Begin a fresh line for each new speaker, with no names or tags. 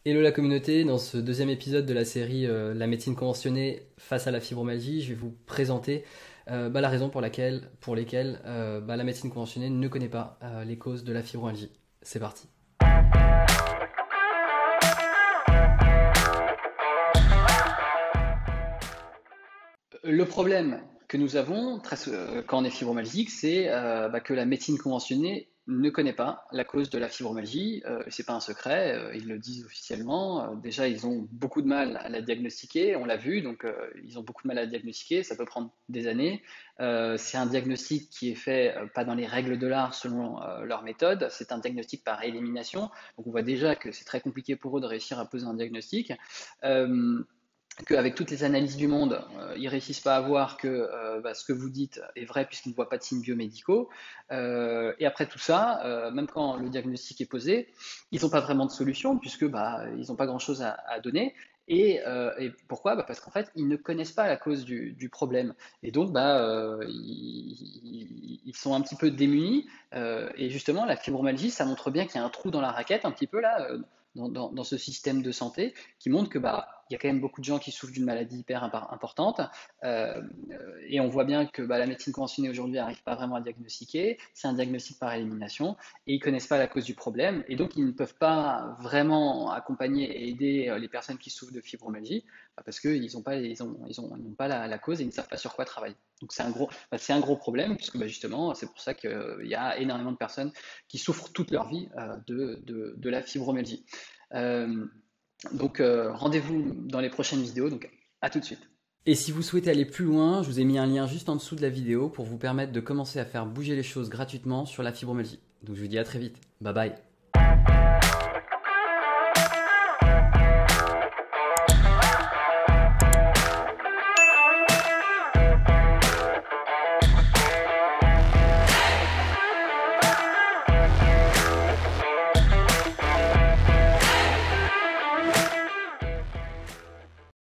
Hello la communauté, dans ce deuxième épisode de la série La médecine conventionnée face à la fibromyalgie, je vais vous présenter la raison pour lesquelles la médecine conventionnée ne connaît pas les causes de la fibromyalgie. C'est parti. Le problème que nous avons quand on est fibromyalgique, c'est que la médecine conventionnée ne connaît pas la cause de la fibromyalgie. C'est pas un secret, ils le disent officiellement. Déjà, ils ont beaucoup de mal à la diagnostiquer, on l'a vu, donc ils ont beaucoup de mal à la diagnostiquer, ça peut prendre des années. C'est un diagnostic qui est fait pas dans les règles de l'art selon leur méthode, c'est un diagnostic par élimination. Donc on voit déjà que c'est très compliqué pour eux de réussir à poser un diagnostic. Euh, Qu'avec toutes les analyses du monde, ils réussissent pas à voir que ce que vous dites est vrai puisqu'ils ne voient pas de signes biomédicaux. Et après tout ça, même quand le diagnostic est posé, ils n'ont pas vraiment de solution puisque ils n'ont pas grand-chose à donner. Et pourquoi? Parce qu'en fait, ils ne connaissent pas la cause du problème. Et donc, ils sont un petit peu démunis. Et justement, la fibromyalgie, ça montre bien qu'il y a un trou dans la raquette, un petit peu là, dans ce système de santé, qui montre que il y a quand même beaucoup de gens qui souffrent d'une maladie hyper importante, euh, et on voit bien que la médecine conventionnée aujourd'hui n'arrive pas vraiment à diagnostiquer, c'est un diagnostic par élimination, et ils ne connaissent pas la cause du problème, et donc ils ne peuvent pas vraiment accompagner et aider les personnes qui souffrent de fibromyalgie, parce qu'ils n'ont pas la cause et ils ne savent pas sur quoi travailler. Donc c'est un gros problème, puisque justement, c'est pour ça qu'il y a énormément de personnes qui souffrent toute leur vie de la fibromyalgie. Euh, Rendez-vous dans les prochaines vidéos, donc à tout de suite. Et si vous souhaitez aller plus loin, je vous ai mis un lien juste en dessous de la vidéo pour vous permettre de commencer à faire bouger les choses gratuitement sur la fibromyalgie. Donc je vous dis à très vite. Bye bye.